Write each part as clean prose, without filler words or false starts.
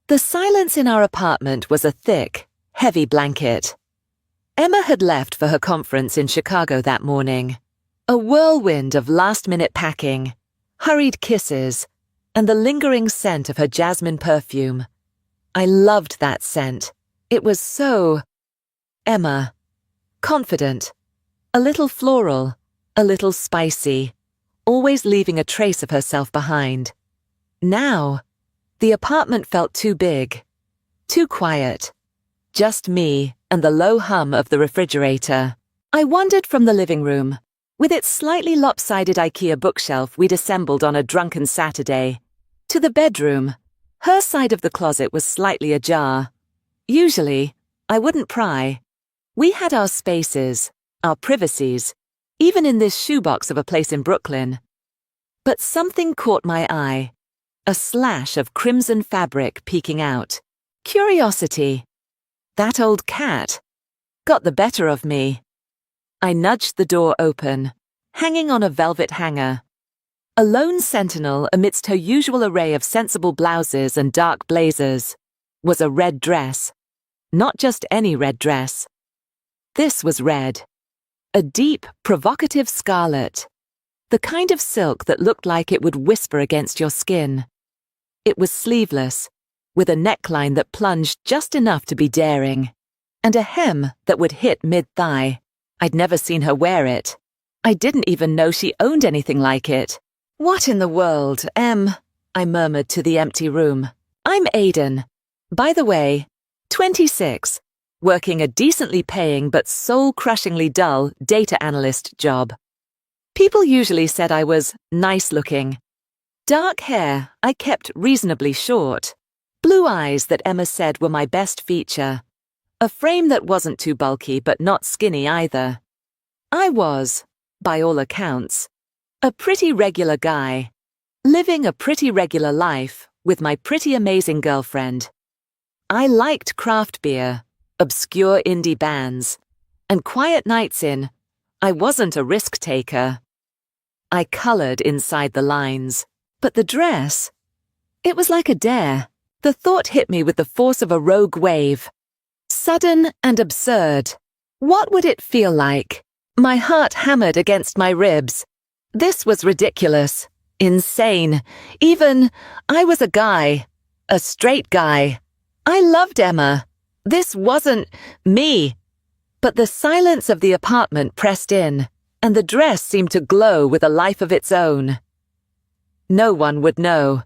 The silence in our apartment was a thick, heavy blanket. Emma had left for her conference in Chicago that morning. A whirlwind of last-minute packing, hurried kisses, and the lingering scent of her jasmine perfume. I loved that scent. It was so Emma. Confident. A little floral. A little spicy. Always leaving a trace of herself behind. Now, the apartment felt too big. Too quiet. Just me and the low hum of the refrigerator. I wandered from the living room, with its slightly lopsided IKEA bookshelf we'd assembled on a drunken Saturday, to the bedroom. Her side of the closet was slightly ajar. Usually, I wouldn't pry. We had our spaces, our privacies, even in this shoebox of a place in Brooklyn. But something caught my eye. A slash of crimson fabric peeking out. Curiosity. That old cat got the better of me. I nudged the door open, hanging on a velvet hanger. A lone sentinel amidst her usual array of sensible blouses and dark blazers was a red dress. Not just any red dress. This was red. A deep, provocative scarlet. The kind of silk that looked like it would whisper against your skin. It was sleeveless, with a neckline that plunged just enough to be daring, and a hem that would hit mid-thigh. I'd never seen her wear it. I didn't even know she owned anything like it. What in the world, Em? I murmured to the empty room. I'm Aiden. By the way, 26, working a decently paying but soul-crushingly dull data analyst job. People usually said I was nice-looking. Dark hair I kept reasonably short. Blue eyes that Emma said were my best feature. A frame that wasn't too bulky but not skinny either. I was, by all accounts, a pretty regular guy, living a pretty regular life with my pretty amazing girlfriend. I liked craft beer, obscure indie bands, and quiet nights in. I wasn't a risk-taker. I colored inside the lines. But the dress, it was like a dare. The thought hit me with the force of a rogue wave. Sudden and absurd. What would it feel like? My heart hammered against my ribs. This was ridiculous. Insane. Even, I was a guy. A straight guy. I loved Emma. This wasn't me. But the silence of the apartment pressed in, and the dress seemed to glow with a life of its own. No one would know.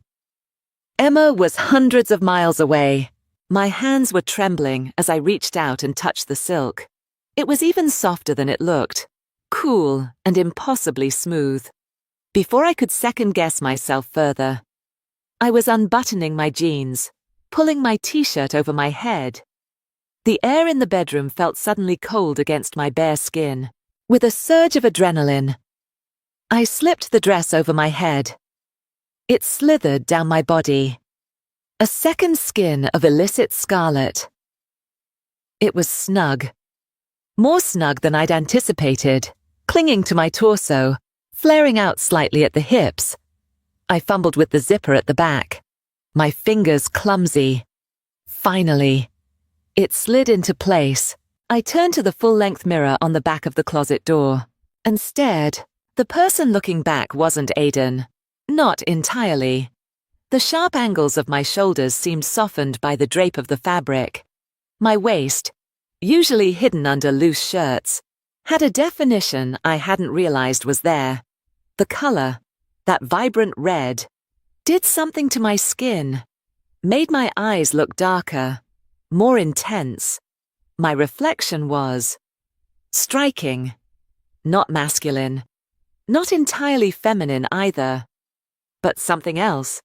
Emma was hundreds of miles away. My hands were trembling as I reached out and touched the silk. It was even softer than it looked, cool and impossibly smooth. Before I could second-guess myself further, I was unbuttoning my jeans, pulling my t-shirt over my head. The air in the bedroom felt suddenly cold against my bare skin. With a surge of adrenaline, I slipped the dress over my head. It slithered down my body. A second skin of illicit scarlet. It was snug. More snug than I'd anticipated, clinging to my torso, flaring out slightly at the hips. I fumbled with the zipper at the back, my fingers clumsy. Finally, it slid into place. I turned to the full-length mirror on the back of the closet door and stared. The person looking back wasn't Aiden. Not entirely. The sharp angles of my shoulders seemed softened by the drape of the fabric. My waist, usually hidden under loose shirts, had a definition I hadn't realized was there. The color, that vibrant red, did something to my skin, made my eyes look darker, more intense. My reflection was striking, not masculine, not entirely feminine either. But something else.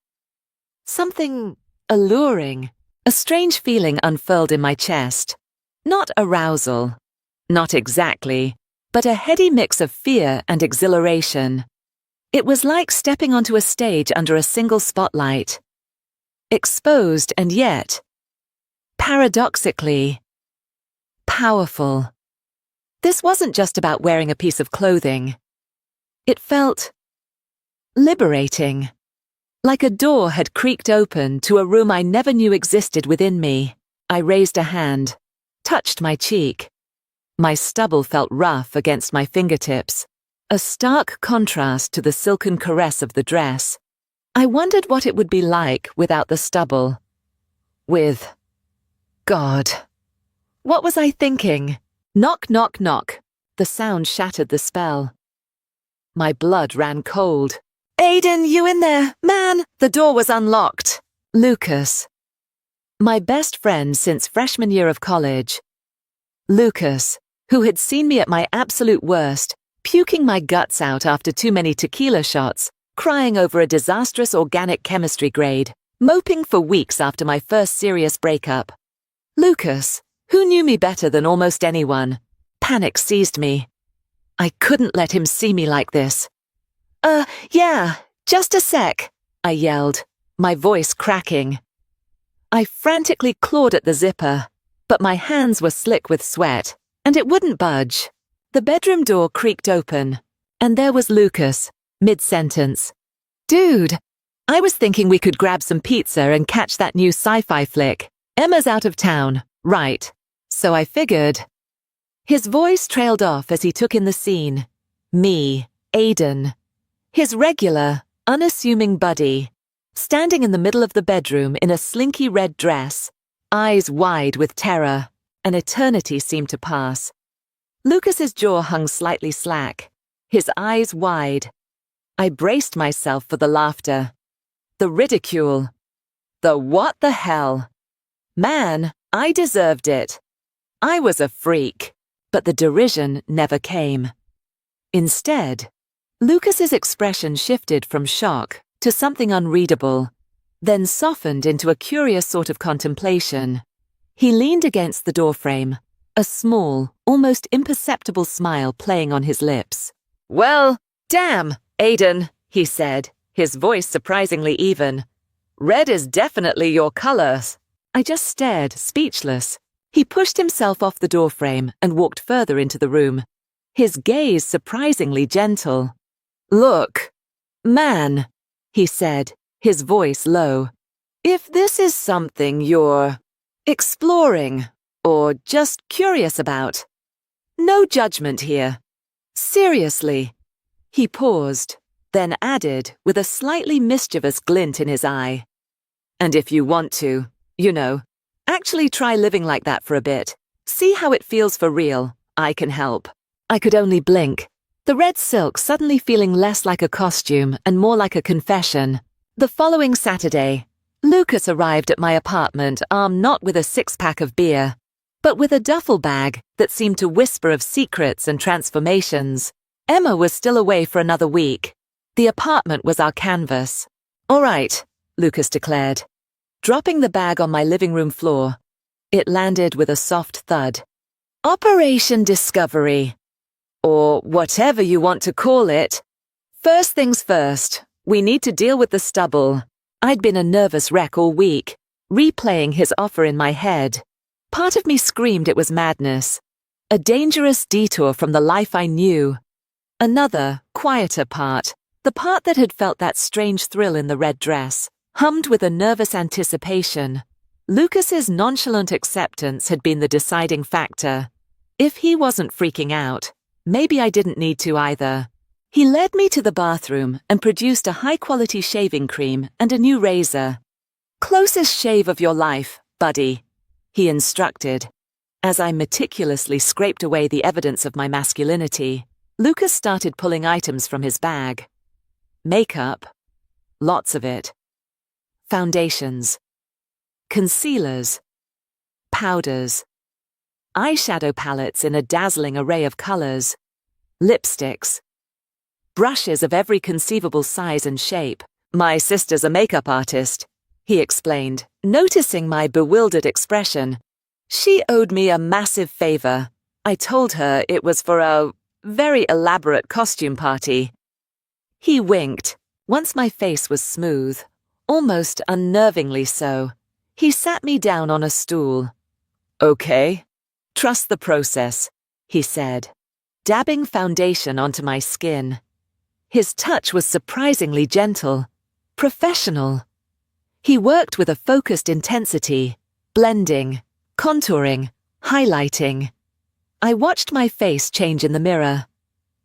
Something alluring. A strange feeling unfurled in my chest. Not arousal. Not exactly. But a heady mix of fear and exhilaration. It was like stepping onto a stage under a single spotlight. Exposed and yet, paradoxically, powerful. This wasn't just about wearing a piece of clothing. It felt liberating. Like a door had creaked open to a room I never knew existed within me. I raised a hand, touched my cheek. My stubble felt rough against my fingertips, a stark contrast to the silken caress of the dress. I wondered what it would be like without the stubble. With... God. What was I thinking? Knock, knock, knock. The sound shattered the spell. My blood ran cold. Aiden, you in there? Man, the door was unlocked. Lucas. My best friend since freshman year of college. Lucas, who had seen me at my absolute worst, puking my guts out after too many tequila shots, crying over a disastrous organic chemistry grade, moping for weeks after my first serious breakup. Lucas, who knew me better than almost anyone. Panic seized me. I couldn't let him see me like this. Yeah, just a sec, I yelled, my voice cracking. I frantically clawed at the zipper, but my hands were slick with sweat, and it wouldn't budge. The bedroom door creaked open, and there was Lucas, mid-sentence. Dude, I was thinking we could grab some pizza and catch that new sci-fi flick. Emma's out of town, right? So I figured. His voice trailed off as he took in the scene. Me, Aiden. His regular, unassuming buddy, standing in the middle of the bedroom in a slinky red dress, eyes wide with terror. An eternity seemed to pass. Lucas's jaw hung slightly slack, his eyes wide. I braced myself for the laughter, the ridicule, the what the hell. Man, I deserved it. I was a freak, but the derision never came. Instead, Lucas's expression shifted from shock to something unreadable, then softened into a curious sort of contemplation. He leaned against the doorframe, a small, almost imperceptible smile playing on his lips. Well, damn, Aiden, he said, his voice surprisingly even. Red is definitely your color. I just stared, speechless. He pushed himself off the doorframe and walked further into the room, his gaze surprisingly gentle. Look, man, he said, his voice low. If this is something you're exploring or just curious about, no judgment here. Seriously. He paused, then added with a slightly mischievous glint in his eye. And if you want to, actually try living like that for a bit. See how it feels for real. I can help. I could only blink, the red silk suddenly feeling less like a costume and more like a confession. The following Saturday, Lucas arrived at my apartment armed not with a six-pack of beer, but with a duffel bag that seemed to whisper of secrets and transformations. Emma was still away for another week. The apartment was our canvas. All right, Lucas declared, dropping the bag on my living room floor. It landed with a soft thud. Operation Discovery, or whatever you want to call it. First things first, we need to deal with the stubble. I'd been a nervous wreck all week, replaying his offer in my head. Part of me screamed it was madness, a dangerous detour from the life I knew. Another, quieter part, the part that had felt that strange thrill in the red dress, hummed with a nervous anticipation. Lucas's nonchalant acceptance had been the deciding factor. If he wasn't freaking out, maybe I didn't need to either. He led me to the bathroom and produced a high-quality shaving cream and a new razor. Closest shave of your life, buddy, he instructed. As I meticulously scraped away the evidence of my masculinity, Lucas started pulling items from his bag. Makeup. Lots of it. Foundations. Concealers. Powders. Eyeshadow palettes in a dazzling array of colors. Lipsticks. Brushes of every conceivable size and shape. My sister's a makeup artist, he explained, noticing my bewildered expression. She owed me a massive favor. I told her it was for a very elaborate costume party. He winked. Once my face was smooth, almost unnervingly so. He sat me down on a stool. Okay, trust the process, he said, dabbing foundation onto my skin. His touch was surprisingly gentle. Professional. He worked with a focused intensity, blending, contouring, highlighting. I watched my face change in the mirror.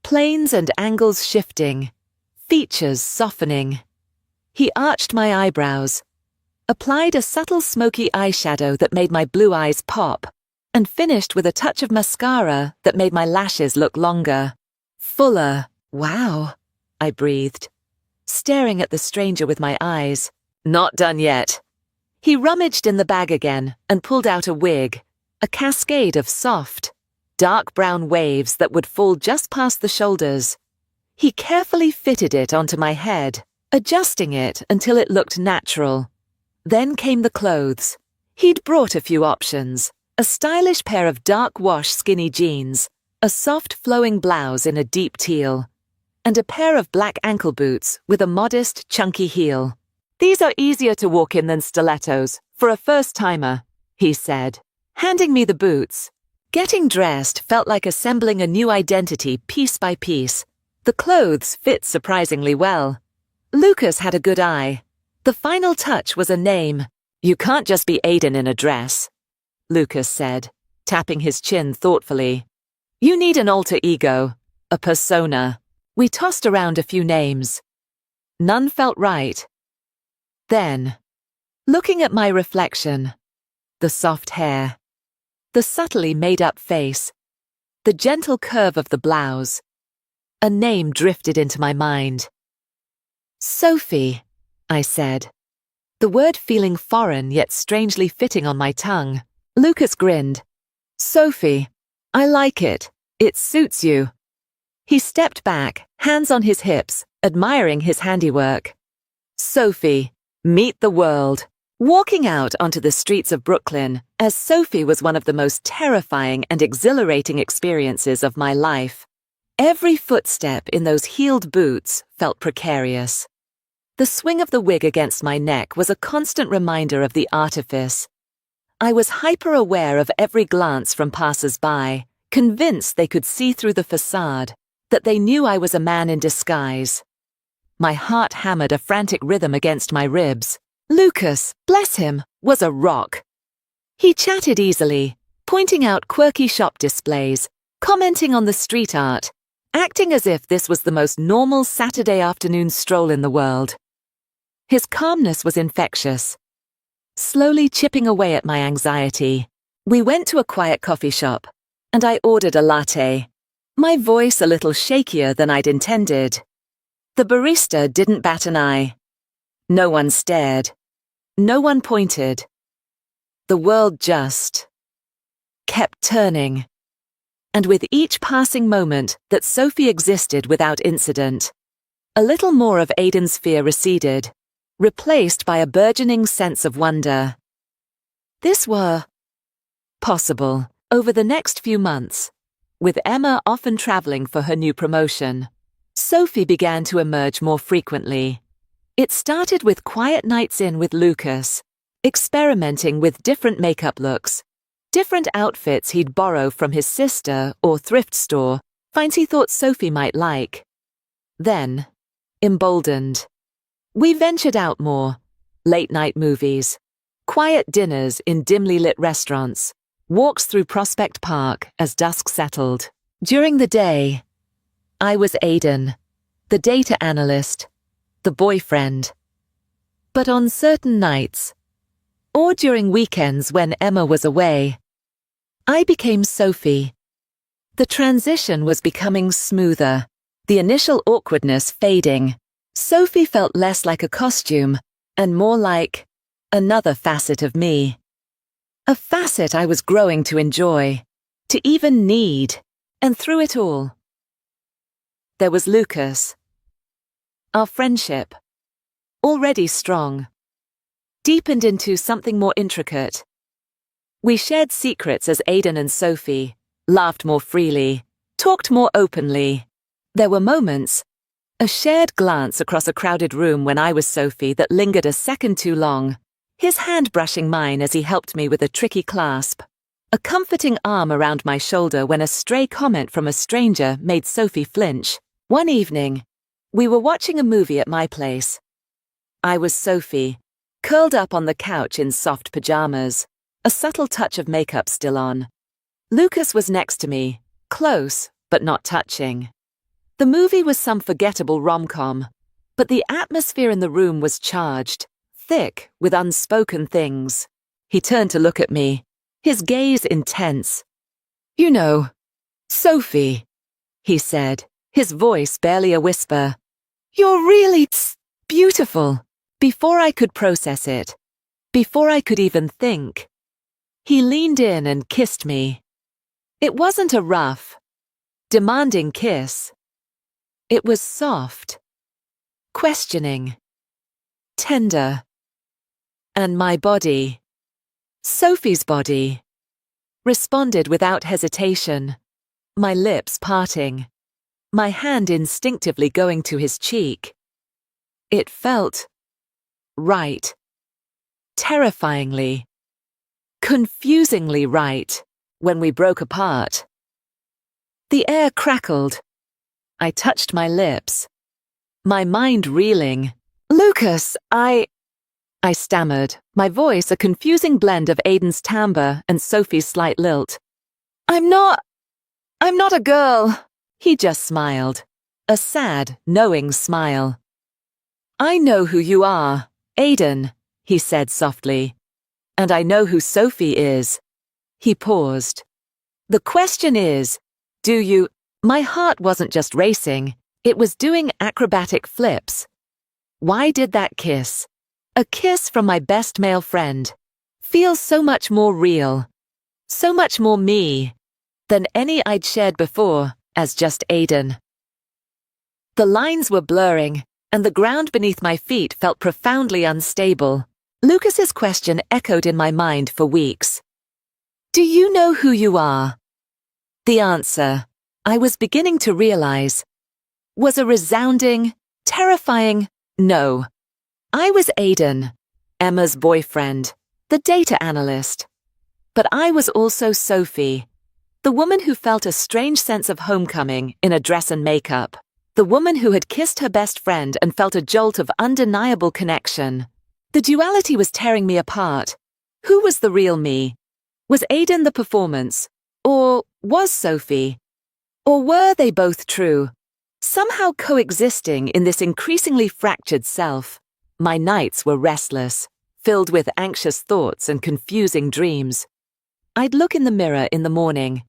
Planes and angles shifting, features softening. He arched my eyebrows, applied a subtle smoky eyeshadow that made my blue eyes pop, and finished with a touch of mascara that made my lashes look longer. Fuller. Wow, I breathed, staring at the stranger with my eyes. Not done yet. He rummaged in the bag again and pulled out a wig, a cascade of soft, dark brown waves that would fall just past the shoulders. He carefully fitted it onto my head, adjusting it until it looked natural. Then came the clothes. He'd brought a few options: a stylish pair of dark wash skinny jeans, a soft flowing blouse in a deep teal, and a pair of black ankle boots with a modest, chunky heel. "These are easier to walk in than stilettos, for a first-timer," he said, handing me the boots. Getting dressed felt like assembling a new identity piece by piece. The clothes fit surprisingly well. Lucas had a good eye. The final touch was a name. "You can't just be Aiden in a dress," Lucas said, tapping his chin thoughtfully. "You need an alter ego, a persona." We tossed around a few names. None felt right. Then, looking at my reflection, the soft hair, the subtly made-up face, the gentle curve of the blouse, a name drifted into my mind. "Sophie," I said, the word feeling foreign yet strangely fitting on my tongue. Lucas grinned. "Sophie, I like it. It suits you." He stepped back, hands on his hips, admiring his handiwork. "Sophie, meet the world." Walking out onto the streets of Brooklyn, as Sophie was one of the most terrifying and exhilarating experiences of my life. Every footstep in those heeled boots felt precarious. The swing of the wig against my neck was a constant reminder of the artifice. I was hyper-aware of every glance from passers-by, convinced they could see through the facade, that they knew I was a man in disguise. My heart hammered a frantic rhythm against my ribs. Lucas, bless him, was a rock. He chatted easily, pointing out quirky shop displays, commenting on the street art, acting as if this was the most normal Saturday afternoon stroll in the world. His calmness was infectious, slowly chipping away at my anxiety. We went to a quiet coffee shop, and I ordered a latte, my voice a little shakier than I'd intended. The barista didn't bat an eye. No one stared. No one pointed. The world just kept turning. And with each passing moment that Sophie existed without incident, a little more of Aiden's fear receded, replaced by a burgeoning sense of wonder. This were possible over the next few months. With Emma often traveling for her new promotion, Sophie began to emerge more frequently. It started with quiet nights in with Lucas, experimenting with different makeup looks, different outfits he'd borrow from his sister or thrift store, finds he thought Sophie might like. Then, emboldened, we ventured out more, late-night movies, quiet dinners in dimly lit restaurants, walks through Prospect Park as dusk settled. During the day, I was Aiden, the data analyst, the boyfriend. But on certain nights, or during weekends when Emma was away, I became Sophie. The transition was becoming smoother, the initial awkwardness fading. Sophie felt less like a costume and more like another facet of me. A facet I was growing to enjoy, to even need, and through it all, there was Lucas. Our friendship, already strong, deepened into something more intricate. We shared secrets as Aiden and Sophie, laughed more freely, talked more openly. There were moments, a shared glance across a crowded room when I was Sophie that lingered a second too long, his hand brushing mine as he helped me with a tricky clasp, a comforting arm around my shoulder when a stray comment from a stranger made Sophie flinch. One evening, we were watching a movie at my place. I was Sophie, curled up on the couch in soft pajamas, a subtle touch of makeup still on. Lucas was next to me, close, but not touching. The movie was some forgettable rom-com, but the atmosphere in the room was charged, thick with unspoken things. He turned to look at me, his gaze intense. "You know, Sophie," he said, his voice barely a whisper. "You're really beautiful." Before I could process it, before I could even think, he leaned in and kissed me. It wasn't a rough, demanding kiss. It was soft, questioning, tender. And my body, Sophie's body, responded without hesitation, my lips parting, my hand instinctively going to his cheek. It felt right. Terrifyingly, confusingly right when we broke apart. The air crackled. I touched my lips, my mind reeling. "Lucas, I stammered, my voice a confusing blend of Aiden's timbre and Sophie's slight lilt. I'm not a girl." He just smiled, a sad, knowing smile. "I know who you are, Aiden," he said softly. "And I know who Sophie is." He paused. "The question is, do you—" My heart wasn't just racing, it was doing acrobatic flips. Why did that kiss, a kiss from my best male friend, feel so much more real, so much more me, than any I'd shared before as just Aiden? The lines were blurring, and the ground beneath my feet felt profoundly unstable. Lucas's question echoed in my mind for weeks. "Do you know who you are?" The answer, I was beginning to realize, was a resounding, terrifying no. I was Aiden, Emma's boyfriend, the data analyst. But I was also Sophie, the woman who felt a strange sense of homecoming in a dress and makeup. The woman who had kissed her best friend and felt a jolt of undeniable connection. The duality was tearing me apart. Who was the real me? Was Aiden the performance? Or was Sophie? Or were they both true? Somehow coexisting in this increasingly fractured self. My nights were restless, filled with anxious thoughts and confusing dreams. I'd look in the mirror in the morning,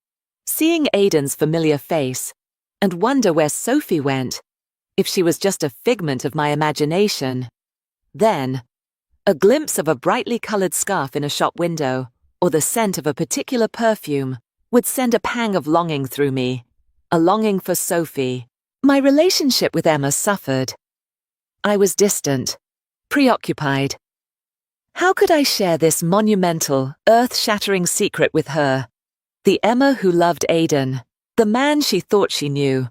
seeing Aiden's familiar face, and wonder where Sophie went, if she was just a figment of my imagination. Then, a glimpse of a brightly colored scarf in a shop window, or the scent of a particular perfume, would send a pang of longing through me, a longing for Sophie. My relationship with Emma suffered. I was distant, preoccupied. How could I share this monumental, earth-shattering secret with her? The Emma who loved Aiden, the man she thought she knew.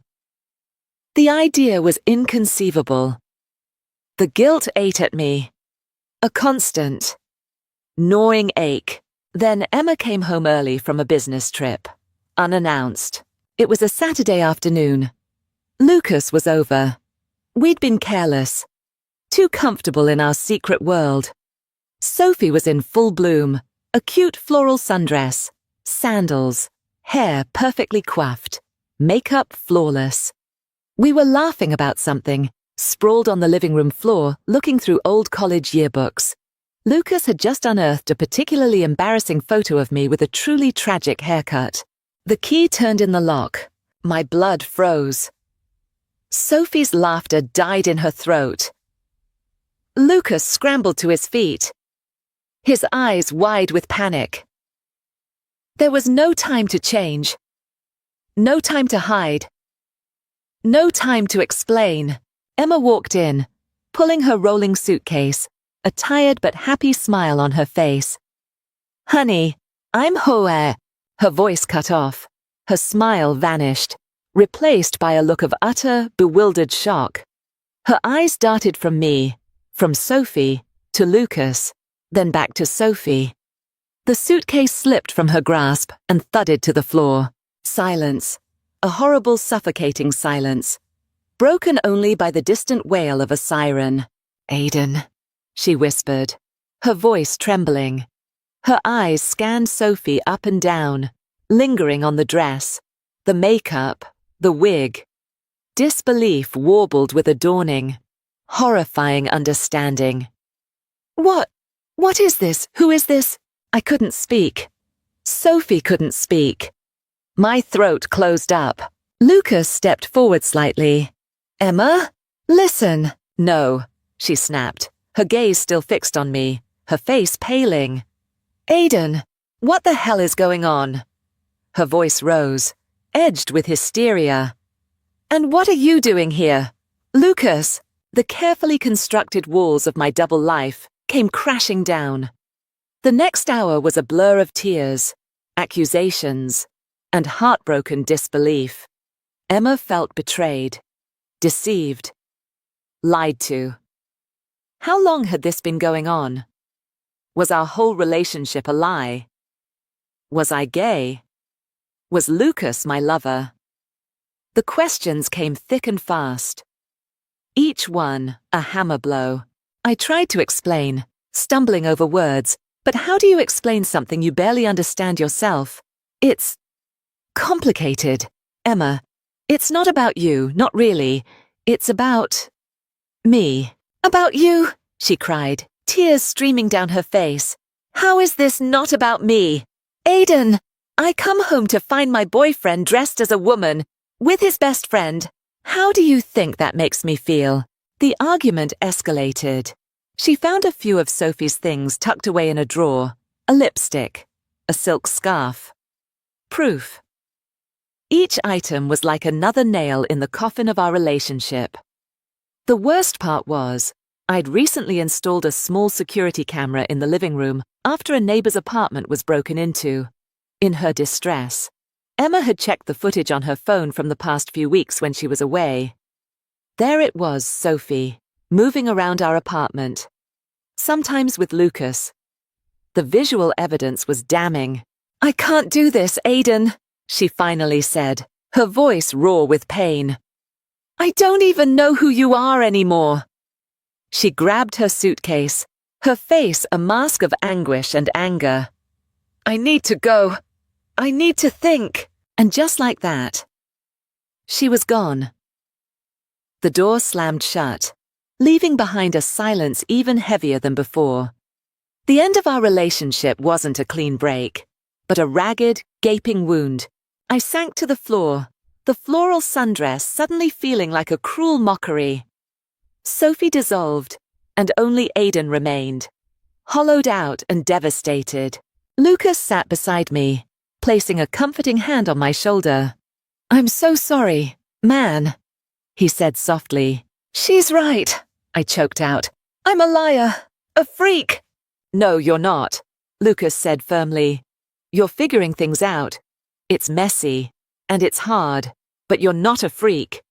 The idea was inconceivable. The guilt ate at me. A constant, gnawing ache. Then Emma came home early from a business trip, unannounced. It was a Saturday afternoon. Lucas was over. We'd been careless, too comfortable in our secret world. Sophie was in full bloom, a cute floral sundress, sandals, hair perfectly coiffed, makeup flawless. We were laughing about something, sprawled on the living room floor, looking through old college yearbooks. Lucas had just unearthed a particularly embarrassing photo of me with a truly tragic haircut. The key turned in the lock. My blood froze. Sophie's laughter died in her throat. Lucas scrambled to his feet, his eyes wide with panic. There was no time to change. No time to hide. No time to explain. Emma walked in, pulling her rolling suitcase, a tired but happy smile on her face. "Honey, I'm Hoe." Her voice cut off. Her smile vanished, replaced by a look of utter, bewildered shock. Her eyes darted from me, from Sophie, to Lucas, then back to Sophie. The suitcase slipped from her grasp and thudded to the floor. Silence, a horrible, suffocating silence, broken only by the distant wail of a siren. "Aiden," she whispered, her voice trembling. Her eyes scanned Sophie up and down, lingering on the dress, the makeup, the wig. Disbelief warbled with a dawning, horrifying understanding. What is this? Who is this? I couldn't speak. Sophie couldn't speak. My throat closed up. Lucas stepped forward slightly. Emma? Listen. No, she snapped, her gaze still fixed on me, her face paling. Aiden, what the hell is going on? Her voice rose, edged with hysteria. And what are you doing here? Lucas, the carefully constructed walls of my double life came crashing down. The next hour was a blur of tears, accusations, and heartbroken disbelief. Emma felt betrayed, deceived, lied to. How long had this been going on? Was our whole relationship a lie? Was I gay? Was Lucas my lover? The questions came thick and fast. Each one a hammer blow. I tried to explain, stumbling over words, but how do you explain something you barely understand yourself? It's complicated, Emma. It's not about you, not really. It's about me. About you, she cried, tears streaming down her face. How is this not about me? Aiden, I come home to find my boyfriend dressed as a woman, with his best friend. How do you think that makes me feel? The argument escalated. She found a few of Sophie's things tucked away in a drawer, a lipstick, a silk scarf. Proof. Each item was like another nail in the coffin of our relationship. The worst part was, I'd recently installed a small security camera in the living room after a neighbor's apartment was broken into. In her distress, Emma had checked the footage on her phone from the past few weeks when she was away. There it was, Sophie, moving around our apartment, sometimes with Lucas. The visual evidence was damning. I can't do this, Aiden, she finally said, her voice raw with pain. I don't even know who you are anymore. She grabbed her suitcase, her face a mask of anguish and anger. I need to go. I need to think. And just like that, she was gone. The door slammed shut, leaving behind a silence even heavier than before. The end of our relationship wasn't a clean break, but a ragged, gaping wound. I sank to the floor, the floral sundress suddenly feeling like a cruel mockery. Sophie dissolved, and only Aiden remained, hollowed out and devastated. Lucas sat beside me, placing a comforting hand on my shoulder. I'm so sorry, man, he said softly. She's right, I choked out. I'm a liar, a freak. No, you're not, Lucas said firmly. You're figuring things out. It's messy, and it's hard, but you're not a freak.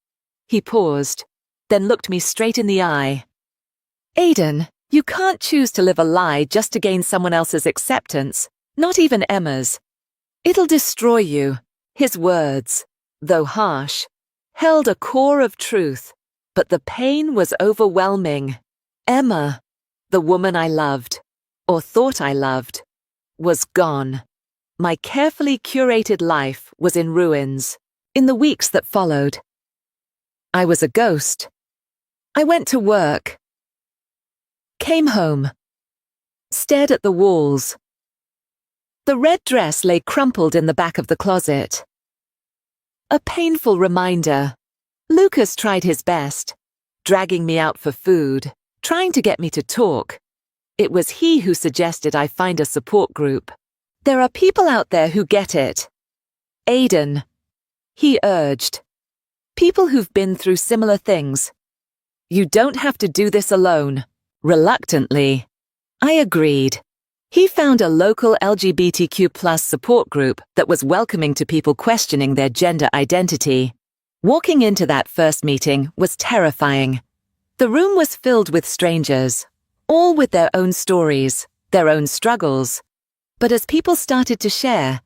He paused, then looked me straight in the eye. Aiden, you can't choose to live a lie just to gain someone else's acceptance, not even Emma's. It'll destroy you. His words, though harsh, held a core of truth, but the pain was overwhelming. Emma, the woman I loved, or thought I loved, was gone. My carefully curated life was in ruins. In the weeks that followed, I was a ghost. I went to work, came home, stared at the walls. The red dress lay crumpled in the back of the closet. A painful reminder. Lucas tried his best, dragging me out for food, trying to get me to talk. It was he who suggested I find a support group. There are people out there who get it. Aiden, he urged. People who've been through similar things. You don't have to do this alone. Reluctantly, I agreed. He found a local LGBTQ+ support group that was welcoming to people questioning their gender identity. Walking into that first meeting was terrifying. The room was filled with strangers, all with their own stories, their own struggles. But as people started to share,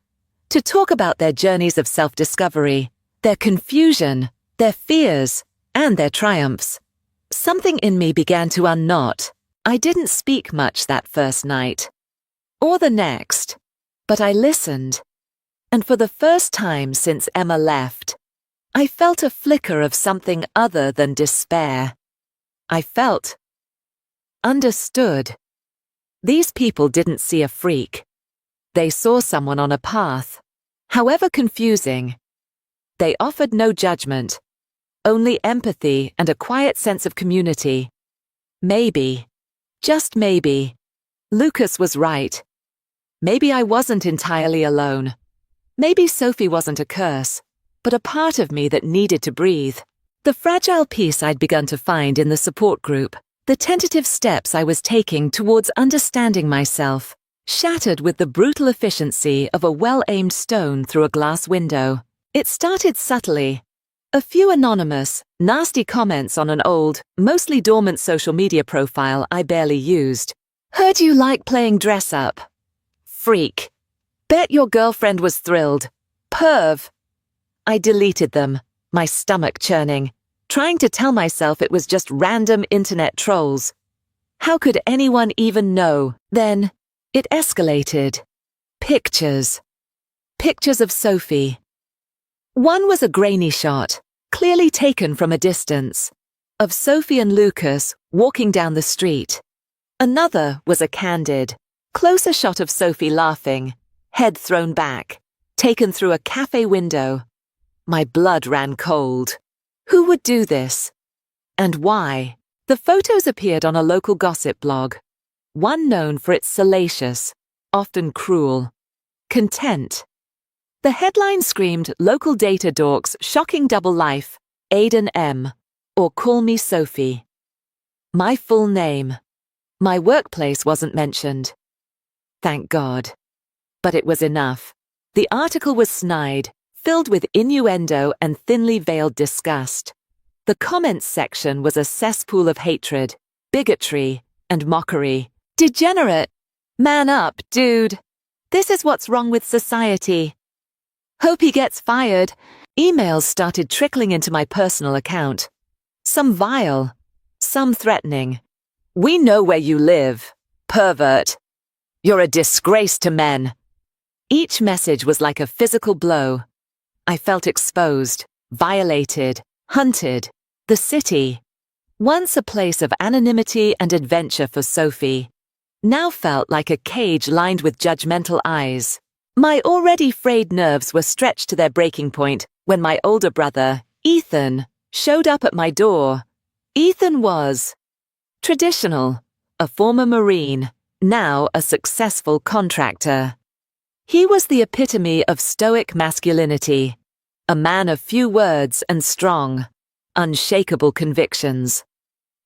to talk about their journeys of self-discovery, their confusion, their fears, and their triumphs, something in me began to unknot. I didn't speak much that first night, or the next, but I listened. And for the first time since Emma left, I felt a flicker of something other than despair. I felt understood. These people didn't see a freak. They saw someone on a path, however confusing. They offered no judgment, only empathy and a quiet sense of community. Maybe, just maybe, Lucas was right. Maybe I wasn't entirely alone. Maybe Sophie wasn't a curse, but a part of me that needed to breathe. The fragile peace I'd begun to find in the support group, the tentative steps I was taking towards understanding myself, shattered with the brutal efficiency of a well-aimed stone through a glass window. It started subtly. A few anonymous, nasty comments on an old, mostly dormant social media profile I barely used. Heard you like playing dress-up. Freak. Bet your girlfriend was thrilled. Perv. I deleted them, my stomach churning, trying to tell myself it was just random internet trolls. How could anyone even know? Then, it escalated. Pictures. Pictures of Sophie. One was a grainy shot, clearly taken from a distance, of Sophie and Lucas walking down the street. Another was a candid, closer shot of Sophie laughing, head thrown back, taken through a cafe window. My blood ran cold. Who would do this? And why? The photos appeared on a local gossip blog, one known for its salacious, often cruel, content. The headline screamed local data dorks shocking double life, Aiden M, or call me Sophie. My full name. My workplace wasn't mentioned. Thank God. But it was enough. The article was snide, filled with innuendo and thinly veiled disgust. The comments section was a cesspool of hatred, bigotry, and mockery. Degenerate! Man up, dude! This is what's wrong with society. Hope he gets fired. Emails started trickling into my personal account. Some vile, some threatening. We know where you live, pervert. You're a disgrace to men. Each message was like a physical blow. I felt exposed, violated, hunted. The city, once a place of anonymity and adventure for Sophie, now felt like a cage lined with judgmental eyes. My already frayed nerves were stretched to their breaking point when my older brother, Ethan, showed up at my door. Ethan was traditional, a former Marine, now a successful contractor. He was the epitome of stoic masculinity, a man of few words and strong, unshakable convictions.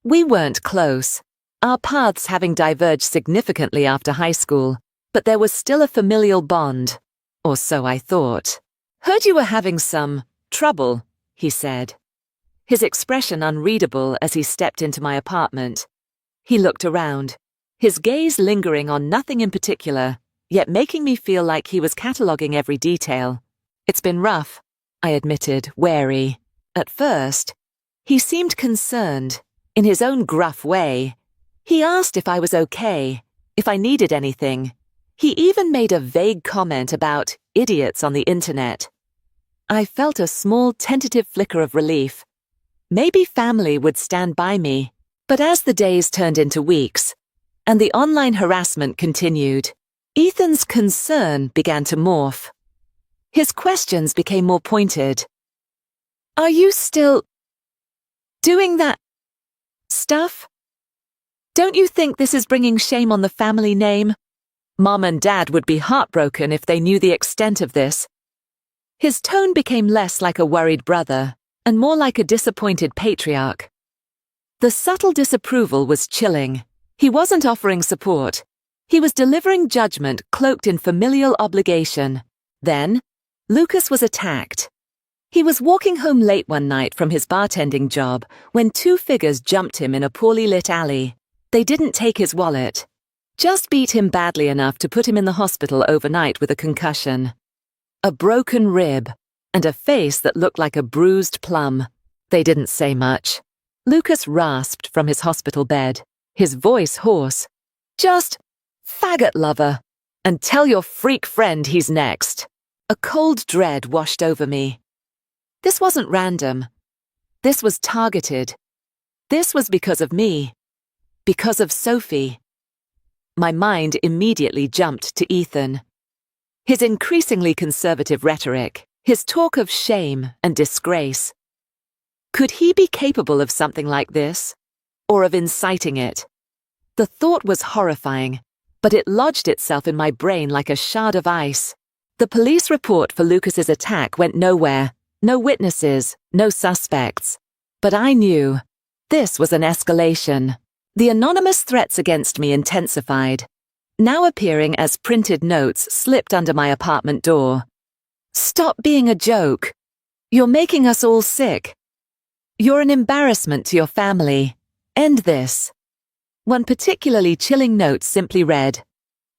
We weren't close, our paths having diverged significantly after high school, but there was still a familial bond, or so I thought. Heard you were having some trouble, he said, his expression unreadable as he stepped into my apartment. He looked around, his gaze lingering on nothing in particular, yet making me feel like he was cataloguing every detail. It's been rough, I admitted, wary. At first, he seemed concerned, in his own gruff way. He asked if I was okay, if I needed anything. He even made a vague comment about idiots on the internet. I felt a small tentative flicker of relief. Maybe family would stand by me. But as the days turned into weeks, and the online harassment continued, Ethan's concern began to morph. His questions became more pointed. Are you still doing that stuff? Don't you think this is bringing shame on the family name? Mom and Dad would be heartbroken if they knew the extent of this. His tone became less like a worried brother and more like a disappointed patriarch. The subtle disapproval was chilling. He wasn't offering support. He was delivering judgment cloaked in familial obligation. Then, Lucas was attacked. He was walking home late one night from his bartending job when two figures jumped him in a poorly lit alley. They didn't take his wallet. Just beat him badly enough to put him in the hospital overnight with a concussion. A broken rib, and a face that looked like a bruised plum. They didn't say much. Lucas rasped from his hospital bed. his voice hoarse. Just faggot lover, and tell your freak friend he's next. A cold dread washed over me. This wasn't random. This was targeted. This was because of me. Because of Sophie. My mind immediately jumped to Ethan. His increasingly conservative rhetoric, his talk of shame and disgrace. Could he be capable of something like this? Or of inciting it? The thought was horrifying, but it lodged itself in my brain like a shard of ice. The police report for Lucas's attack went nowhere. No witnesses, no suspects. But I knew. This was an escalation. The anonymous threats against me intensified, now appearing as printed notes slipped under my apartment door. Stop being a joke. You're making us all sick. You're an embarrassment to your family. End this. One particularly chilling note simply read,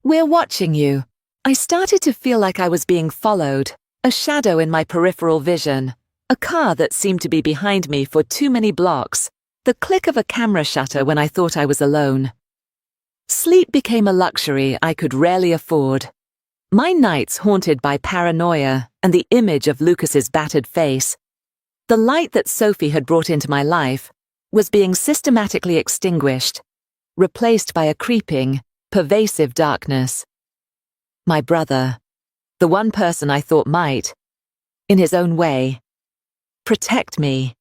"We're watching you." I started to feel like I was being followed, a shadow in my peripheral vision, a car that seemed to be behind me for too many blocks, the click of a camera shutter when I thought I was alone. Sleep became a luxury I could rarely afford. My nights haunted by paranoia and the image of Lucas's battered face. The light that Sophie had brought into my life was being systematically extinguished, replaced by a creeping, pervasive darkness. My brother, the one person I thought might, in his own way, protect me,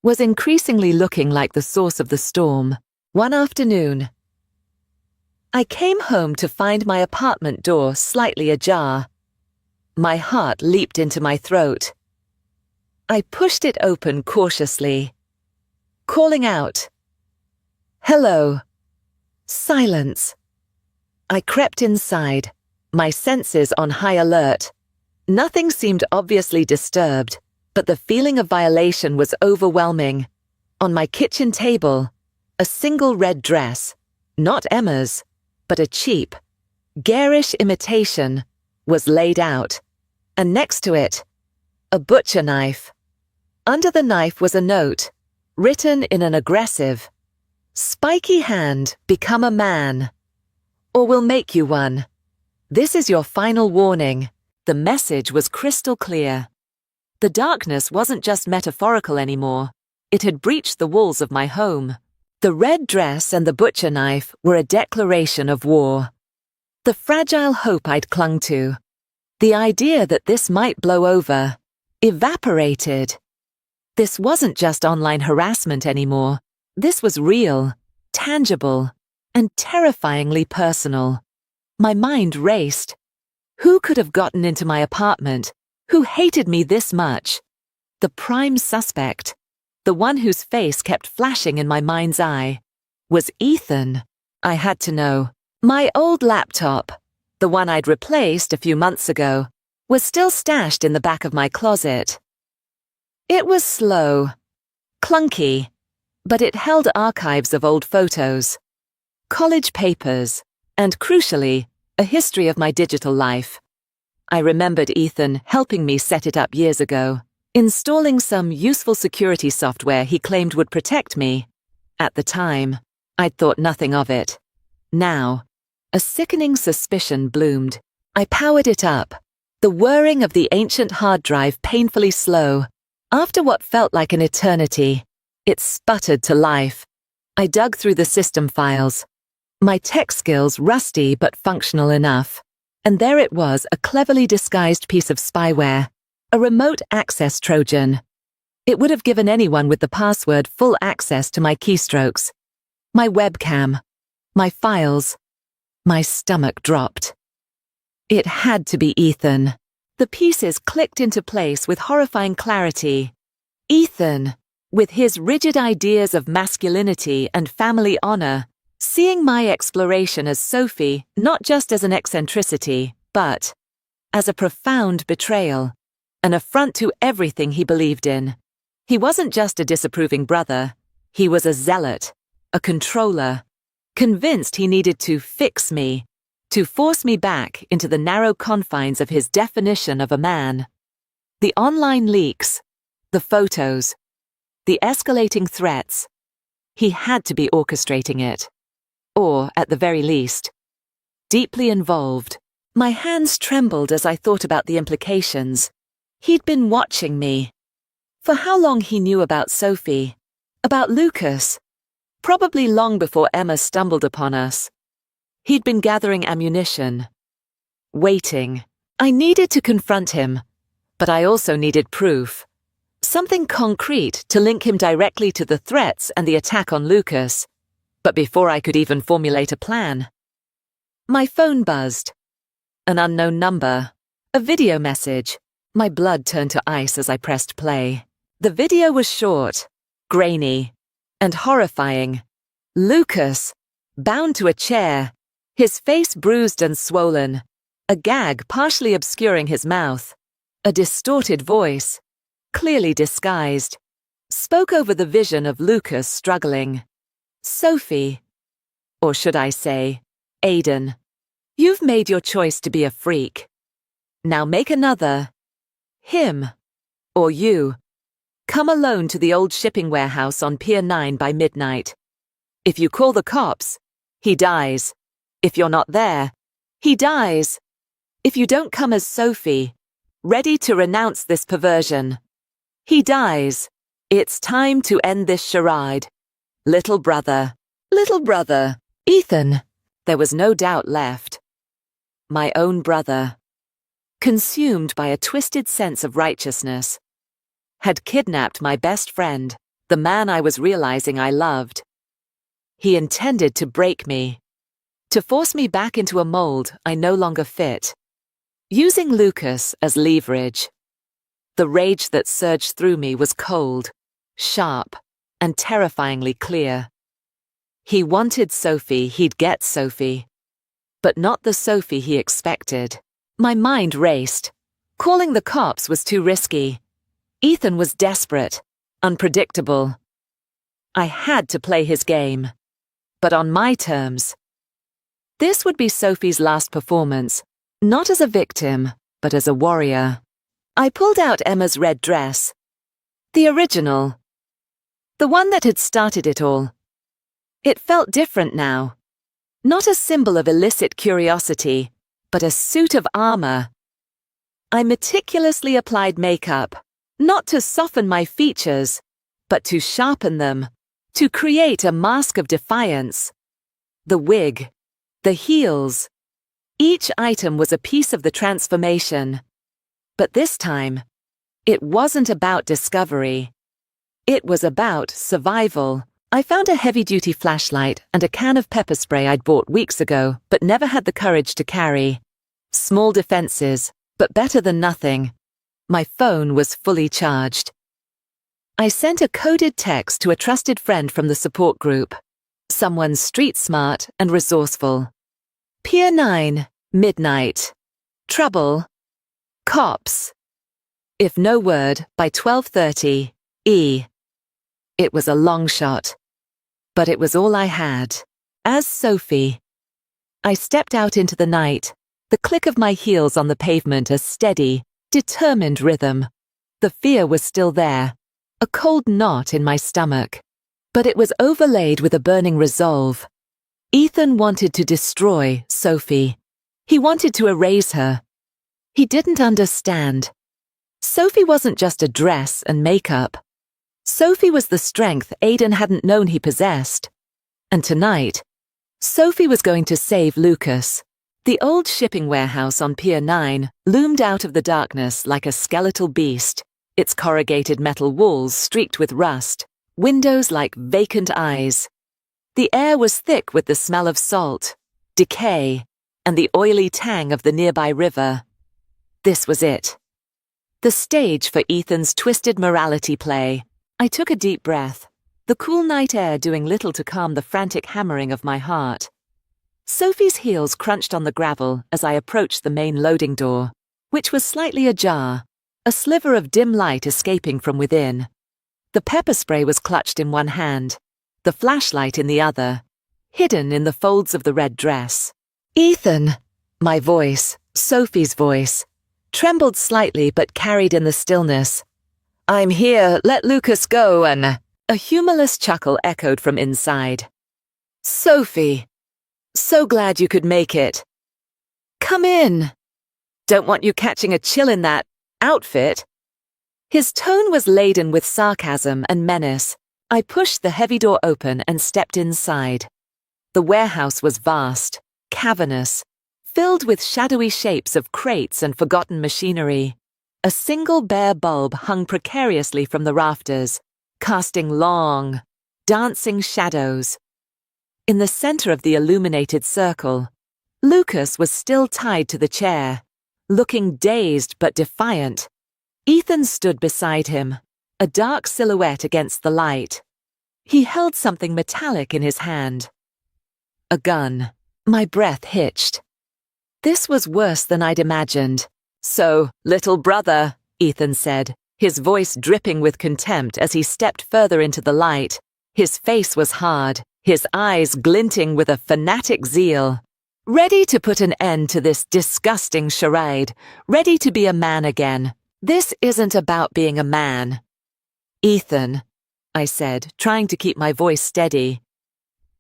was increasingly looking like the source of the storm. One afternoon, I came home to find my apartment door slightly ajar. My heart leaped into my throat. I pushed it open cautiously, calling out, "Hello." Silence. I crept inside, my senses on high alert. Nothing seemed obviously disturbed, but the feeling of violation was overwhelming. On my kitchen table, a single red dress, not Emma's, but a cheap, garish imitation, was laid out, and next to it, a butcher knife. Under the knife was a note, written in an aggressive, "Spiky hand, become a man, or we'll make you one. This is your final warning." The message was crystal clear. The darkness wasn't just metaphorical anymore. It had breached the walls of my home. The red dress and the butcher knife were a declaration of war. The fragile hope I'd clung to, the idea that this might blow over, evaporated. This wasn't just online harassment anymore. This was real, tangible, and terrifyingly personal. My mind raced. Who could have gotten into my apartment? Who hated me this much? The prime suspect, the one whose face kept flashing in my mind's eye, was Ethan. I had to know. My old laptop, the one I'd replaced a few months ago, was still stashed in the back of my closet. It was slow, clunky, but it held archives of old photos, college papers, and crucially, a history of my digital life. I remembered Ethan helping me set it up years ago, installing some useful security software he claimed would protect me. At the time, I'd thought nothing of it. Now, a sickening suspicion bloomed. I powered it up, the whirring of the ancient hard drive painfully slow. After what felt like an eternity, it sputtered to life. I dug through the system files, my tech skills rusty but functional enough, and there it was, a cleverly disguised piece of spyware, a remote access Trojan. It would have given anyone with the password full access to my keystrokes, my webcam, my files. My stomach dropped. It had to be Ethan. The pieces clicked into place with horrifying clarity. Ethan, with his rigid ideas of masculinity and family honor, seeing my exploration as Sophie not just as an eccentricity, but as a profound betrayal, an affront to everything he believed in. He wasn't just a disapproving brother, he was a zealot, a controller, convinced he needed to fix me, to force me back into the narrow confines of his definition of a man. The online leaks, the photos, the escalating threats, He had to be orchestrating it. Or, at the very least, deeply involved. My hands trembled as I thought about the implications. He'd been watching me. For how long he knew about Sophie, about Lucas, probably long before Emma stumbled upon us. He'd been gathering ammunition, waiting. I needed to confront him, but I also needed proof. Something concrete to link him directly to the threats and the attack on Lucas. But before I could even formulate a plan, my phone buzzed. An unknown number. A video message. My blood turned to ice as I pressed play. The video was short, grainy, and horrifying. Lucas, bound to a chair, his face bruised and swollen, a gag partially obscuring his mouth. A distorted voice, clearly disguised, spoke over the vision of Lucas struggling. Sophie, or should I say, Aiden, you've made your choice to be a freak. Now make another. Him, or you. Come alone to the old shipping warehouse on Pier 9 by midnight. If you call the cops, he dies. If you're not there, he dies. If you don't come as Sophie, ready to renounce this perversion, he dies. It's time to end this charade. Little brother, Ethan. There was no doubt left. My own brother, consumed by a twisted sense of righteousness, had kidnapped my best friend, the man I was realizing I loved. He intended to break me, to force me back into a mold I no longer fit, using Lucas as leverage. The rage that surged through me was cold, sharp, and terrifyingly clear. He wanted Sophie, he'd get Sophie, but not the Sophie he expected. My mind raced. Calling the cops was too risky. Ethan was desperate, unpredictable. I had to play his game, but on my terms. This would be Sophie's last performance, not as a victim, but as a warrior. I pulled out Emma's red dress. The original. The one that had started it all. It felt different now. Not a symbol of illicit curiosity, but a suit of armor. I meticulously applied makeup, not to soften my features, but to sharpen them, to create a mask of defiance. The wig, the heels. Each item was a piece of the transformation. But this time, it wasn't about discovery. It was about survival. I found a heavy-duty flashlight and a can of pepper spray I'd bought weeks ago, but never had the courage to carry. Small defenses, but better than nothing. My phone was fully charged. I sent a coded text to a trusted friend from the support group. Someone street-smart and resourceful. Pier 9, midnight. Trouble. Cops. If no word, by 12:30, E. It was a long shot, but it was all I had. As Sophie, I stepped out into the night, the click of my heels on the pavement a steady, determined rhythm. The fear was still there, a cold knot in my stomach, but it was overlaid with a burning resolve. Ethan wanted to destroy Sophie. He wanted to erase her. He didn't understand. Sophie wasn't just a dress and makeup. Sophie was the strength Aiden hadn't known he possessed. And tonight, Sophie was going to save Lucas. The old shipping warehouse on Pier 9 loomed out of the darkness like a skeletal beast, its corrugated metal walls streaked with rust, windows like vacant eyes. The air was thick with the smell of salt, decay, and the oily tang of the nearby river. This was it. The stage for Ethan's twisted morality play. I took a deep breath, the cool night air doing little to calm the frantic hammering of my heart. Sophie's heels crunched on the gravel as I approached the main loading door, which was slightly ajar, a sliver of dim light escaping from within. The pepper spray was clutched in one hand, the flashlight in the other, hidden in the folds of the red dress. Ethan! My voice, Sophie's voice, trembled slightly but carried in the stillness. I'm here, let Lucas go and... A humorless chuckle echoed from inside. Sophie, so glad you could make it. Come in. Don't want you catching a chill in that outfit. His tone was laden with sarcasm and menace. I pushed the heavy door open and stepped inside. The warehouse was vast, cavernous, filled with shadowy shapes of crates and forgotten machinery. A single bare bulb hung precariously from the rafters, casting long, dancing shadows. In the center of the illuminated circle, Lucas was still tied to the chair, looking dazed but defiant. Ethan stood beside him, a dark silhouette against the light. He held something metallic in his hand. A gun. My breath hitched. This was worse than I'd imagined. So, little brother, Ethan said, his voice dripping with contempt as he stepped further into the light. His face was hard, his eyes glinting with a fanatic zeal. Ready to put an end to this disgusting charade, ready to be a man again. This isn't about being a man. Ethan, I said, trying to keep my voice steady.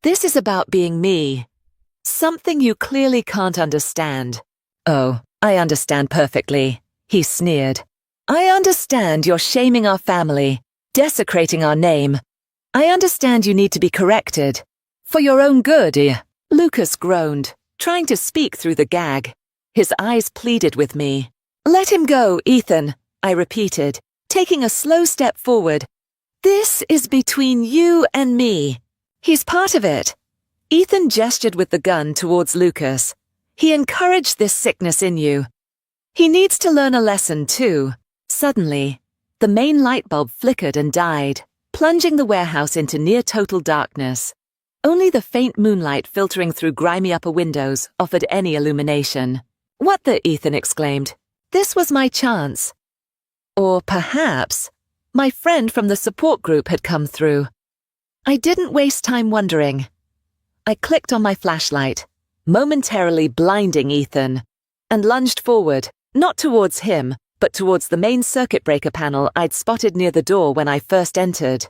This is about being me. Something you clearly can't understand. Oh, I understand perfectly, he sneered. I understand you're shaming our family, desecrating our name. I understand you need to be corrected. For your own good, Lucas groaned, trying to speak through the gag. His eyes pleaded with me. Let him go, Ethan, I repeated, taking a slow step forward. This is between you and me. He's part of it. Ethan gestured with the gun towards Lucas. He encouraged this sickness in you. He needs to learn a lesson too. Suddenly, the main light bulb flickered and died, plunging the warehouse into near-total darkness. Only the faint moonlight filtering through grimy upper windows offered any illumination. What the? Ethan exclaimed. This was my chance. Or perhaps, my friend from the support group had come through. I didn't waste time wondering. I clicked on my flashlight, momentarily blinding Ethan, and lunged forward, not towards him, but towards the main circuit breaker panel I'd spotted near the door when I first entered.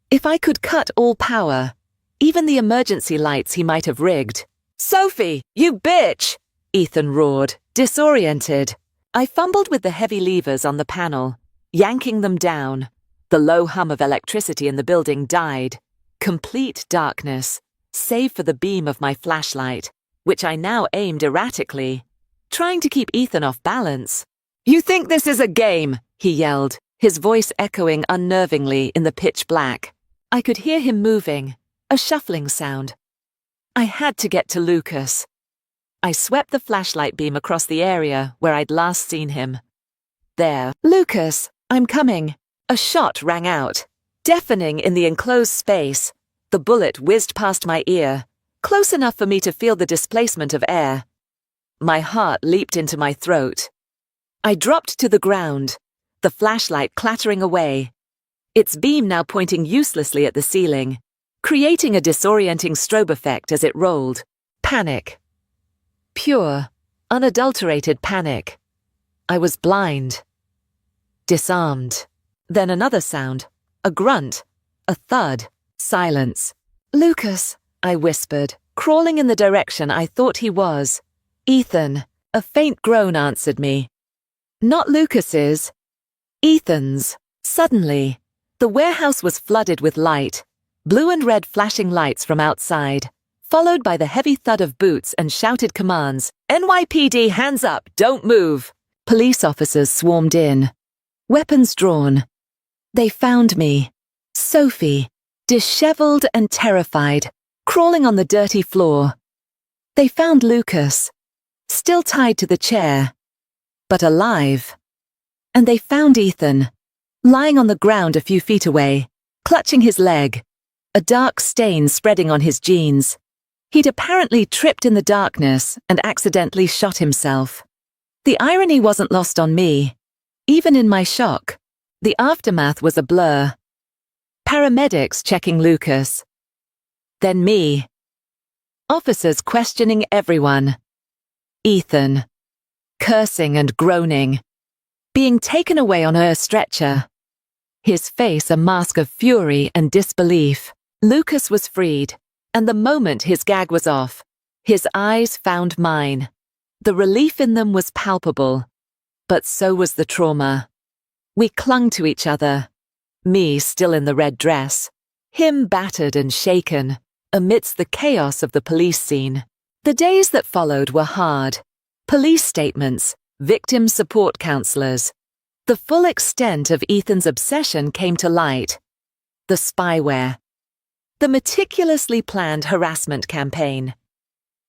If I could cut all power, even the emergency lights he might have rigged. Sophie, you bitch! Ethan roared, disoriented. I fumbled with the heavy levers on the panel, yanking them down. The low hum of electricity in the building died. Complete darkness, save for the beam of my flashlight, which I now aimed erratically, trying to keep Ethan off balance. You think this is a game? He yelled, his voice echoing unnervingly in the pitch black. I could hear him moving, a shuffling sound. I had to get to Lucas. I swept the flashlight beam across the area where I'd last seen him. There. Lucas, I'm coming. A shot rang out, deafening in the enclosed space. The bullet whizzed past my ear, close enough for me to feel the displacement of air. My heart leaped into my throat. I dropped to the ground, the flashlight clattering away, its beam now pointing uselessly at the ceiling, creating a disorienting strobe effect as it rolled. Panic. Pure, unadulterated panic. I was blind. Disarmed. Then another sound. A grunt. A thud. Silence. Lucas, I whispered, crawling in the direction I thought he was. Ethan. A faint groan answered me. Not Lucas's. Ethan's. Suddenly, the warehouse was flooded with light, blue and red flashing lights from outside, followed by the heavy thud of boots and shouted commands. NYPD, hands up, don't move. Police officers swarmed in, weapons drawn. They found me, Sophie, disheveled and terrified, crawling on the dirty floor. They found Lucas, still tied to the chair, but alive. And they found Ethan, lying on the ground a few feet away, clutching his leg, a dark stain spreading on his jeans. He'd apparently tripped in the darkness and accidentally shot himself. The irony wasn't lost on me. Even in my shock, the aftermath was a blur. Paramedics checking Lucas. Then me. Officers questioning everyone. Ethan. Cursing and groaning. Being taken away on her stretcher. his face a mask of fury and disbelief. Lucas was freed, and the moment his gag was off, his eyes found mine. The relief in them was palpable, but so was the trauma. We clung to each other, me still in the red dress, him battered and shaken, amidst the chaos of the police scene. The days that followed were hard. Police statements, victim support counselors. The full extent of Ethan's obsession came to light. The spyware. The meticulously planned harassment campaign.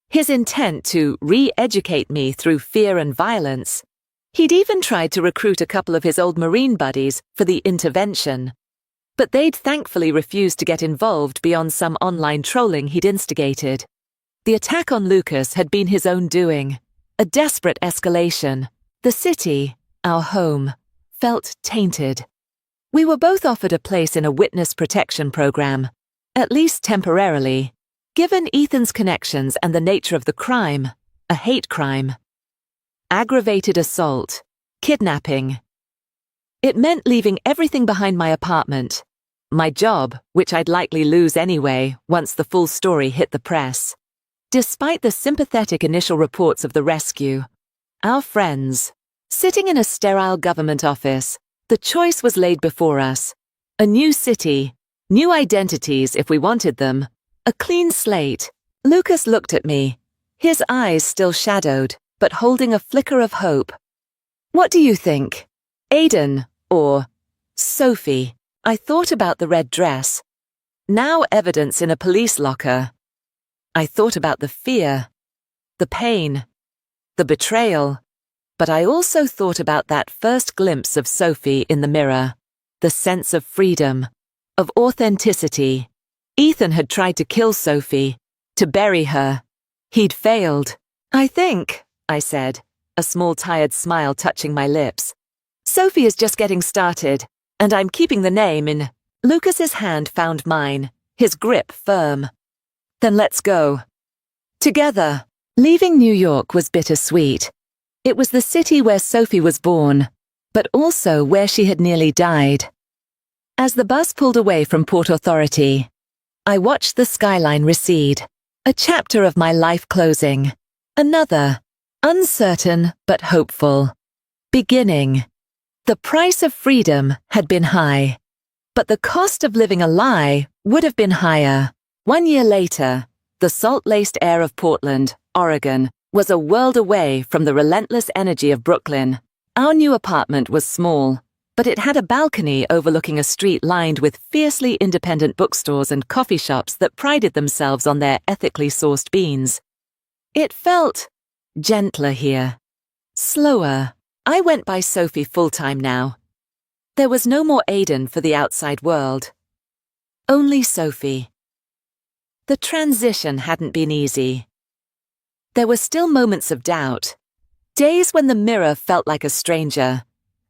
His intent to re-educate me through fear and violence. He'd even tried to recruit a couple of his old Marine buddies for the intervention. But they'd thankfully refused to get involved beyond some online trolling he'd instigated. The attack on Lucas had been his own doing. A desperate escalation. The city, our home, felt tainted. We were both offered a place in a witness protection program, at least temporarily, given Ethan's connections and the nature of the crime, a hate crime. Aggravated assault, kidnapping. It meant leaving everything behind my apartment, my job, which I'd likely lose anyway once the full story hit the press. Despite the sympathetic initial reports of the rescue, our friends, sitting in a sterile government office, the choice was laid before us. A new city, new identities if we wanted them, a clean slate. Lucas looked at me, his eyes still shadowed, but holding a flicker of hope. What do you think? Aiden or Sophie? I thought about the red dress. Now evidence in a police locker. I thought about the fear, the pain, the betrayal, but I also thought about that first glimpse of Sophie in the mirror, the sense of freedom, of authenticity. Ethan had tried to kill Sophie, to bury her. He'd failed. I think, I said, a small tired smile touching my lips. Sophie is just getting started, and I'm keeping the name in. Lucas's hand found mine, his grip firm. Then let's go. Together. Leaving New York was bittersweet. It was the city where Sophie was born, but also where she had nearly died. As the bus pulled away from Port Authority, I watched the skyline recede, a chapter of my life closing, another, uncertain but hopeful, beginning. The price of freedom had been high, but the cost of living a lie would have been higher. 1 year later, the salt-laced air of Portland, Oregon, was a world away from the relentless energy of Brooklyn. Our new apartment was small, but it had a balcony overlooking a street lined with fiercely independent bookstores and coffee shops that prided themselves on their ethically sourced beans. It felt gentler here, slower. I went by Sophie full-time now. There was no more Aiden for the outside world. Only Sophie. The transition hadn't been easy. There were still moments of doubt, days when the mirror felt like a stranger,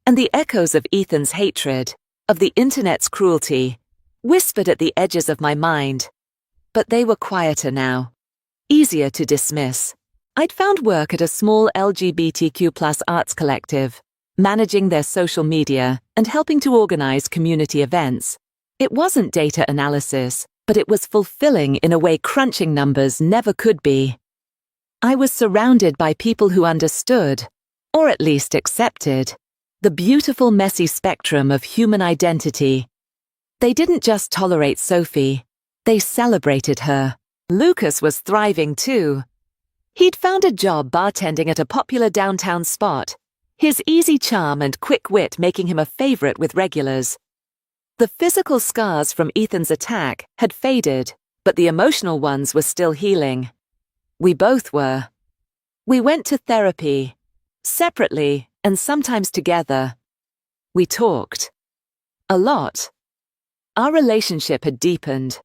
and the echoes of Ethan's hatred, of the internet's cruelty, whispered at the edges of my mind. But they were quieter now, easier to dismiss. I'd found work at a small LGBTQ+ arts collective, managing their social media and helping to organize community events. It wasn't data analysis, but it was fulfilling in a way crunching numbers never could be. I was surrounded by people who understood, or at least accepted, the beautiful messy spectrum of human identity. They didn't just tolerate Sophie, they celebrated her. Lucas was thriving too. He'd found a job bartending at a popular downtown spot, his easy charm and quick wit making him a favorite with regulars. The physical scars from Ethan's attack had faded, but the emotional ones were still healing. We both were. We went to therapy, separately and sometimes together. We talked. A lot. Our relationship had deepened,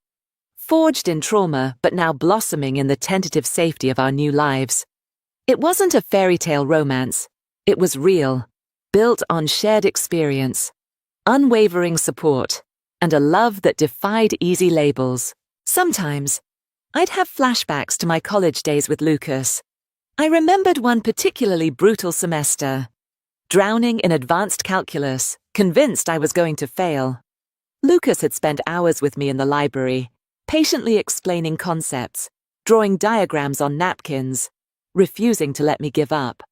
forged in trauma but now blossoming in the tentative safety of our new lives. It wasn't a fairy tale romance. It was real, built on shared experience, unwavering support, and a love that defied easy labels. Sometimes, I'd have flashbacks to my college days with Lucas. I remembered one particularly brutal semester. Drowning in advanced calculus, convinced I was going to fail. Lucas had spent hours with me in the library, patiently explaining concepts, drawing diagrams on napkins, refusing to let me give up.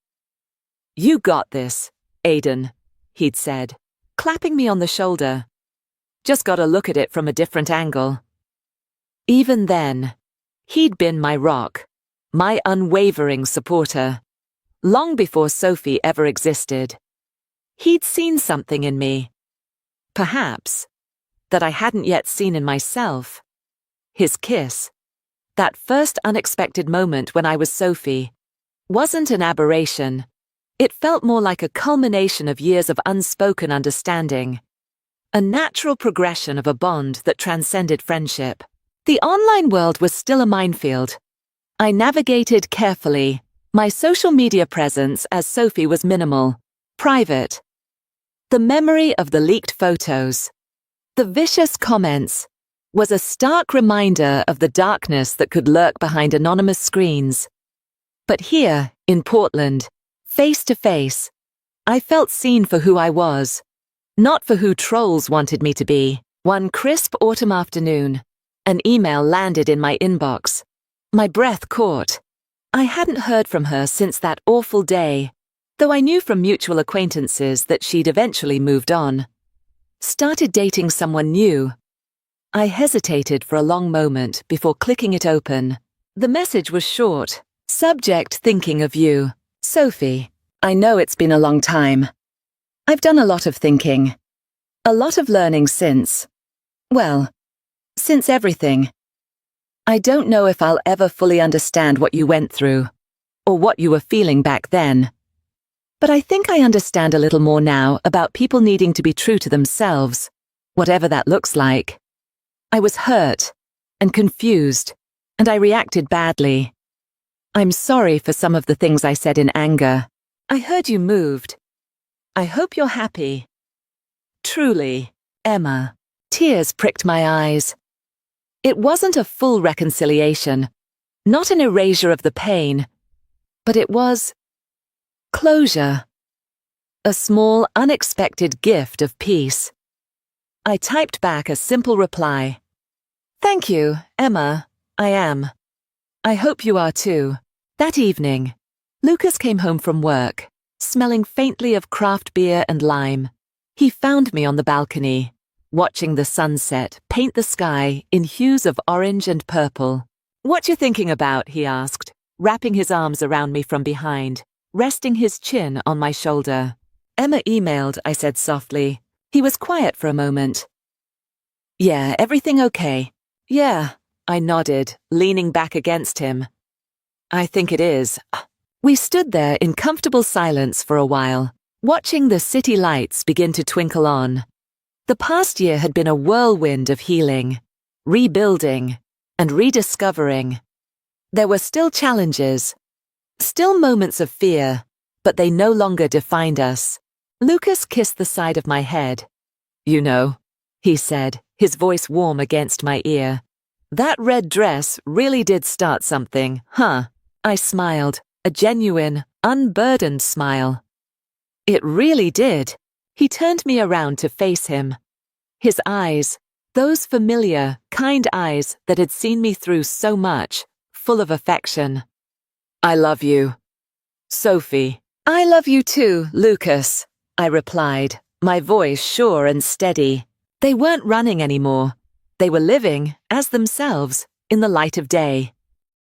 "You got this, Aiden," he'd said, clapping me on the shoulder. "Just gotta look at it from a different angle." Even then, he'd been my rock, my unwavering supporter, long before Sophie ever existed. He'd seen something in me, perhaps, that I hadn't yet seen in myself. His kiss, that first unexpected moment when I was Sophie, wasn't an aberration. It felt more like a culmination of years of unspoken understanding, a natural progression of a bond that transcended friendship. The online world was still a minefield. I navigated carefully. My social media presence as Sophie was minimal, private. The memory of the leaked photos, the vicious comments, was a stark reminder of the darkness that could lurk behind anonymous screens. But here, in Portland, face to face, I felt seen for who I was, not for who trolls wanted me to be. One crisp autumn afternoon, an email landed in my inbox. My breath caught. I hadn't heard from her since that awful day, though I knew from mutual acquaintances that she'd eventually moved on. Started dating someone new. I hesitated for a long moment before clicking it open. The message was short. Subject: thinking of you. Sophie, I know it's been a long time. I've done a lot of thinking. A lot of learning since. Well, since everything. I don't know if I'll ever fully understand what you went through, or what you were feeling back then. But I think I understand a little more now about people needing to be true to themselves, whatever that looks like. I was hurt and confused, and I reacted badly. I'm sorry for some of the things I said in anger. I heard you moved. I hope you're happy. Truly, Emma. Tears pricked my eyes. It wasn't a full reconciliation, not an erasure of the pain, but it was closure. A small, unexpected gift of peace. I typed back a simple reply. Thank you, Emma. I am. I hope you are too. That evening, Lucas came home from work, smelling faintly of craft beer and lime. He found me on the balcony, watching the sunset paint the sky in hues of orange and purple. "What you thinking about?" he asked, wrapping his arms around me from behind, resting his chin on my shoulder. "Emma emailed," I said softly. He was quiet for a moment. "Yeah, everything okay?" "Yeah," I nodded, leaning back against him. "I think it is." We stood there in comfortable silence for a while, watching the city lights begin to twinkle on. The past year had been a whirlwind of healing, rebuilding, and rediscovering. There were still challenges, still moments of fear, but they no longer defined us. Lucas kissed the side of my head. "You know," he said, his voice warm against my ear. "That red dress really did start something, huh?" I smiled, a genuine, unburdened smile. "It really did." He turned me around to face him. His eyes, those familiar, kind eyes that had seen me through so much, full of affection. "I love you, Sophie." "I love you too, Lucas," I replied, my voice sure and steady. They weren't running anymore. They were living, as themselves, in the light of day.